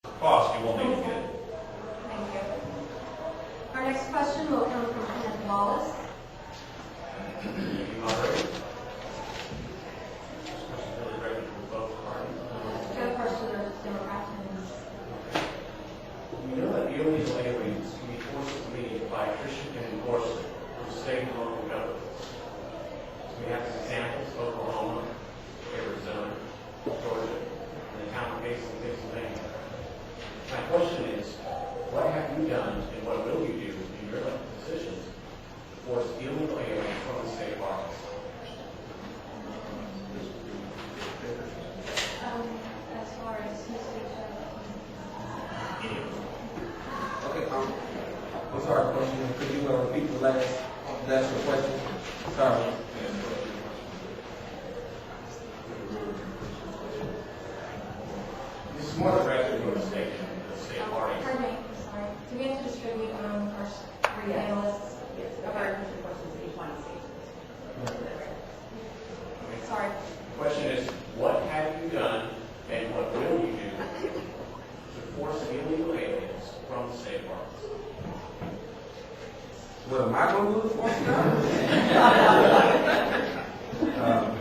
cost, you won't need to get it. Thank you. Our next question will come from Kenneth Wallace. Go first to the Democrat. You know that illegal aliens can be forced to leave by attrition and enforcement from state and local governments. We have examples: Oklahoma, Arizona, Georgia, and the town of Hazelton, Pennsylvania. My question is, what have you done and what will you do in your elected positions to force illegal aliens from the state of Arkansas? As far as Okay, I'm sorry, question. Could you repeat the last question? Sorry. This is more directed to the state party. Pardon me, I'm sorry. Do we have to distribute our three analysts? Yes, about questions each one sees. Sorry. The question is, what have you done and what will you do to force illegal aliens from the state of Arkansas? What am I going to do for you?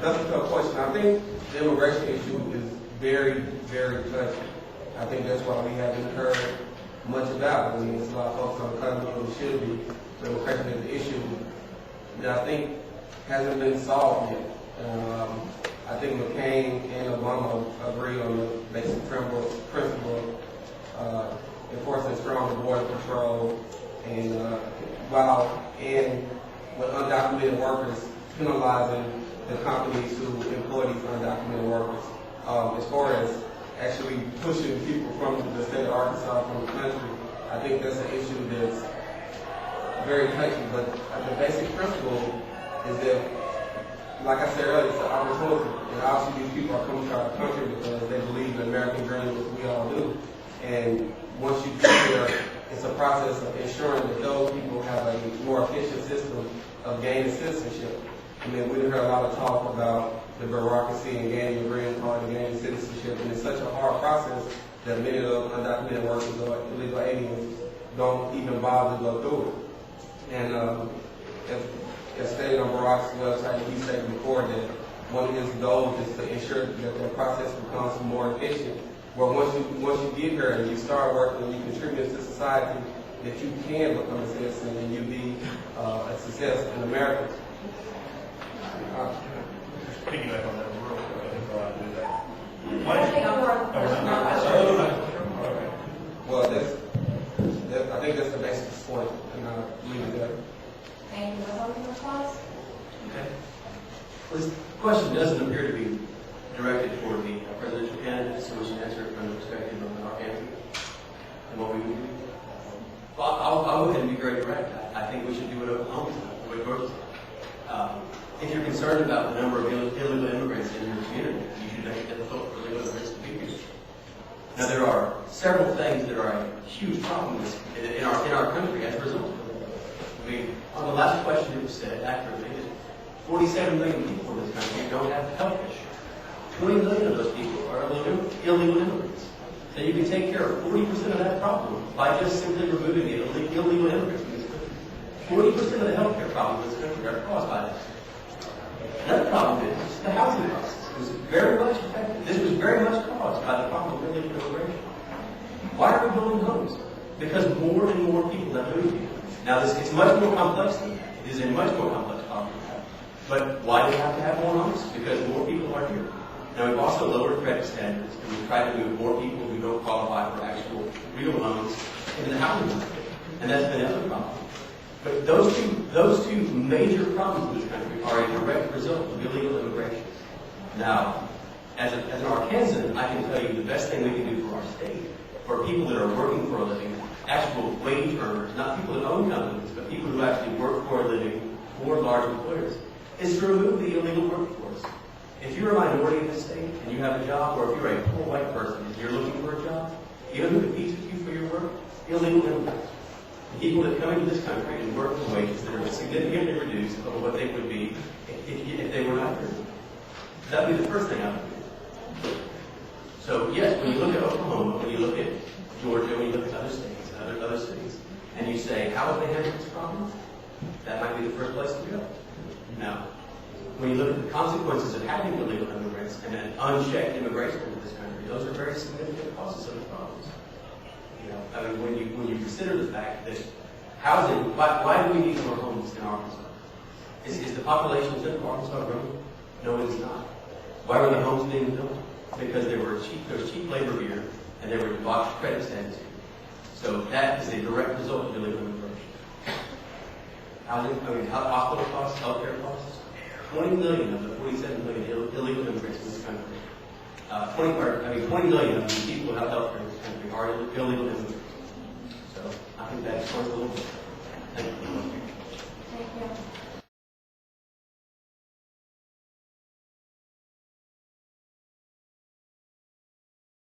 That's a tough question. I think the immigration issue is very, very touchy. I think that's why we haven't heard much about it. I mean, there's a lot of folks on the country who should be. The immigration is the issue that I think hasn't been solved yet. I think McCain and Obama agree on the basic principle of enforcing stronger border control and with undocumented workers, penalizing the companies who employ these undocumented workers. As far as actually pushing people from the state of Arkansas from the country, I think that's an issue that's very touchy. But the basic principle is that, like I said earlier, it's an opportunity. And obviously these people are coming to our country because they believe in the American dream, as we all do. And once you get there, it's a process of ensuring that those people have a more efficient system of gaining citizenship. I mean, we've heard a lot of talk about the bureaucracy and gaining a green card and gaining citizenship, and it's such a hard process that many of the undocumented workers or illegal aliens don't even bother to go through it. And as stated on Barack's website, he said before that one of his goals is to ensure that the process becomes more efficient. Where once you get here and you start working and you contribute to society, that you can become a citizen and you be a success in America. Piggyback on that real quick, I think I'll do that. Well, I think that's the basic point, and I'll leave it there. Thank you. Was that your response? Okay. Well, this question doesn't appear to be directed toward the presidential candidate, so we should answer it from the perspective of our candidate and what we would do. Well, I'll go ahead and be very direct. I think we should do what Oklahoma did, what Georgia did. If you're concerned about the number of illegal immigrants in your community, you should make it difficult for illegal immigrants to be here. Now, there are several things that are a huge problem in our country as a result of it. I mean, on the last question it was said accurately that 47 million people in this country don't have health insurance. 20 million of those people are illegal immigrants. So you can take care of 40% of that problem by just simply removing the illegal immigrants from this country. 40% of the healthcare problems in this country are caused by this. Another problem is the housing crisis. This was very much caused by the problem of illegal immigration. Why are we building homes? Because more and more people have moved here. Now, it's much more complex than that. It is a much more complex problem. But why do we have to have more homes? Because more people are here. Now, we've also lowered credit standards, and we've tried to move more people who don't qualify for actual real loans into the housing market. And that's been another problem. But those two major problems in this country are a direct result of illegal immigration. Now, as an Arkansan, I can tell you the best thing we can do for our state, for people that are working for a living, actual wage earners, not people that own companies, but people who actually work for a living for large employers, is to remove the illegal workforce. If you're a minority in this state and you have a job, or if you're a poor white person and you're looking for a job, you know who competes with you for your work? Illegal immigrants. People that come into this country and work for wages that are significantly reduced over what they would be if they were not here. That would be the first thing I would do. So yes, when you look at Oklahoma, when you look at Georgia, when you look at other states, other cities, and you say, how have they handled this problem? That might be the first place to go. Now, when you look at the consequences of having illegal immigrants and an unchecked immigration into this country, those are very significant causes of the problems. You know, I mean, when you consider the fact that housing, why do we need more homes in Arkansas? Is the population of Arkansas growing? No, it's not. Why were the homes being built? Because there was cheap labor here, and there were debauched credit standards here. So that is a direct result of illegal immigration. Hospital costs, healthcare costs. 20 million of the 47 million illegal immigrants in this country. 20 million of the people who have healthcare in this country are illegal immigrants. So I think that explains a little bit. Thank you. Thank you.